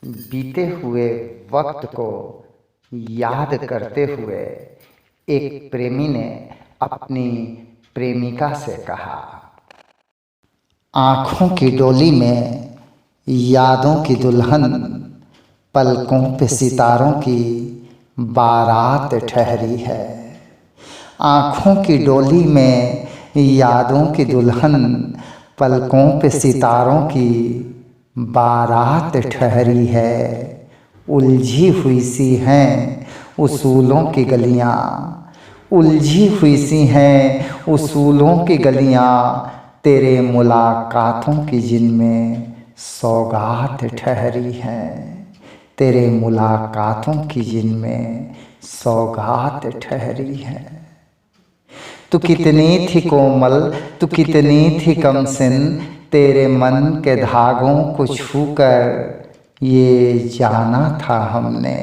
बीते हुए वक्त को याद करते हुए एक प्रेमी ने अपनी प्रेमिका से कहा, आँखों की डोली में यादों की दुल्हन, पलकों पे सितारों की बारात ठहरी है। आँखों की डोली में यादों की दुल्हन, पलकों पे सितारों की बारात ठहरी है। उलझी हुई सी हैं उसूलों की गलियाँ, उलझी हुई सी हैं उसूलों की गलियाँ, तेरे मुलाकातों की जिनमें सौगात ठहरी हैं, तेरे मुलाकातों की जिनमें सौगात ठहरी हैं। तू कितनी थी कोमल, तू कितनी थी कमसिन, तेरे मन के धागों को छूकर ये जाना था हमने।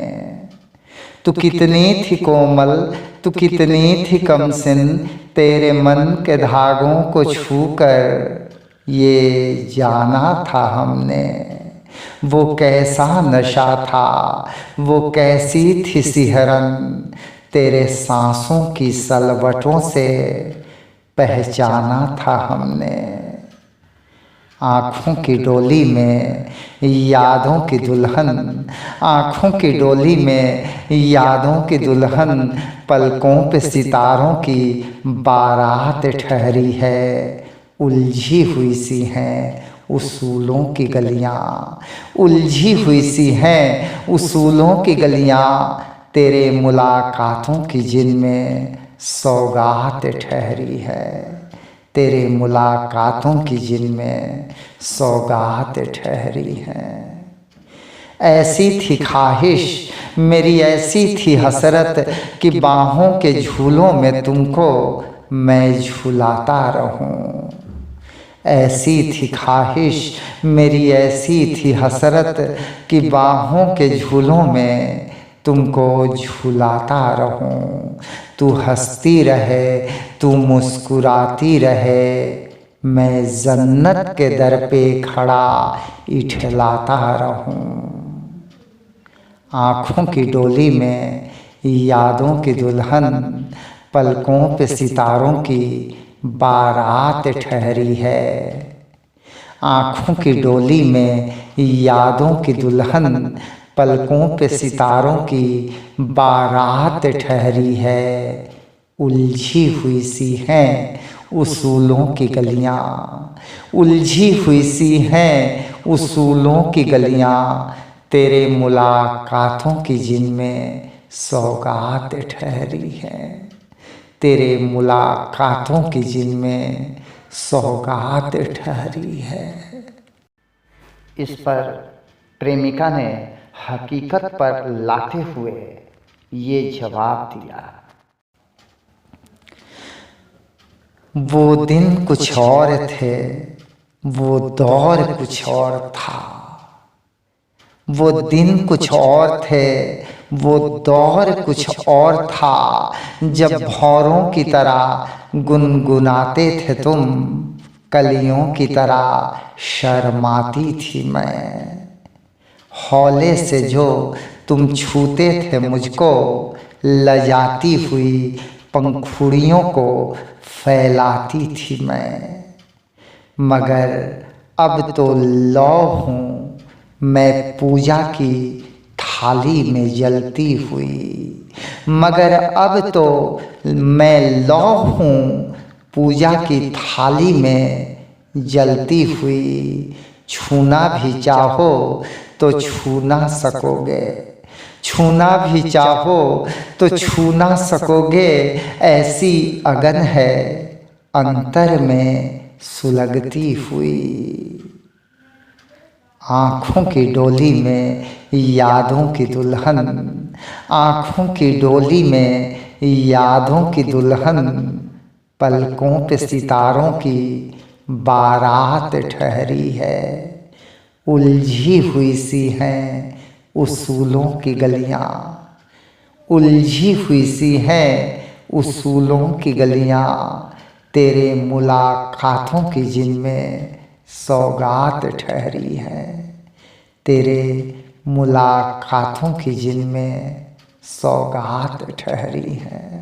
तू कितनी थी कोमल, तू कितनी थी कमसिन, तेरे मन के धागों को छूकर ये जाना था हमने। वो कैसा नशा था, वो कैसी थी सिहरन, तेरे सांसों की सलवटों से पहचाना था हमने। आँखों की डोली में यादों की दुल्हन, आँखों की डोली में यादों की दुल्हन, पलकों पे सितारों की बारात ठहरी है। उलझी हुई सी हैं उसूलों की गलियाँ, उलझी हुई सी हैं उसूलों की गलियाँ, तेरे मुलाकातों की जिनमें सौगात ठहरी है, तेरे मुलाकातों की जिनमें सौगात ठहरी है। ऐसी थी ख्वाहिश मेरी, ऐसी थी हसरत कि बाहों के झूलों में तुमको मैं झूलाता रहूं। ऐसी थी ख्वाहिश मेरी, ऐसी थी हसरत कि बाहों के झूलों में तुमको झूलाता रहूं। तू हंसती रहे, तू मुस्कुराती रहे, मैं जन्नत के दर पे खड़ा इठलाता रहूं। आँखों की डोली में यादों की दुल्हन, पलकों पे सितारों की बारात ठहरी है। आँखों की डोली में यादों की दुल्हन, पलकों पे सितारों की बारात ठहरी है। उलझी हुई सी हैं उसूलों की गलियाँ, उलझी हुई सी हैं उसूलों की गलियाँ, तेरे मुलाकातों की जिनमें सौगात ठहरी है, तेरे मुलाकातों की जिनमें सौगात ठहरी है। इस पर प्रेमिका ने हकीकत पर लाते हुए ये जवाब दिया, वो दिन कुछ और थे, वो दौर कुछ और था। वो दिन कुछ और थे, वो दौर कुछ और था, जब भौरों की तरह गुनगुनाते थे तुम, कलियों की तरह शर्माती थी मैं। हौले से जो तुम छूते थे मुझको, लजाती हुई पंखुड़ियों को फैलाती थी मैं। मगर अब तो लौ हूँ मैं पूजा की थाली में जलती हुई, मगर अब तो मैं लौ हूँ पूजा की थाली में जलती हुई। छूना भी चाहो तो छू ना सकोगे, छूना भी चाहो तो छू ना सकोगे, ऐसी अगन है अंतर में सुलगती हुई। आँखों की डोली में यादों की दुल्हन, आँखों की डोली में यादों की दुल्हन, पलकों पे सितारों की बारात ठहरी है। उलझी हुई सी हैं उसूलों की गलियाँ, उलझी हुई सी हैं उसूलों की गलियाँ, तेरे मुलाकातों की जिनमें सौगात ठहरी है, तेरे मुलाकातों की जिनमें सौगात ठहरी है।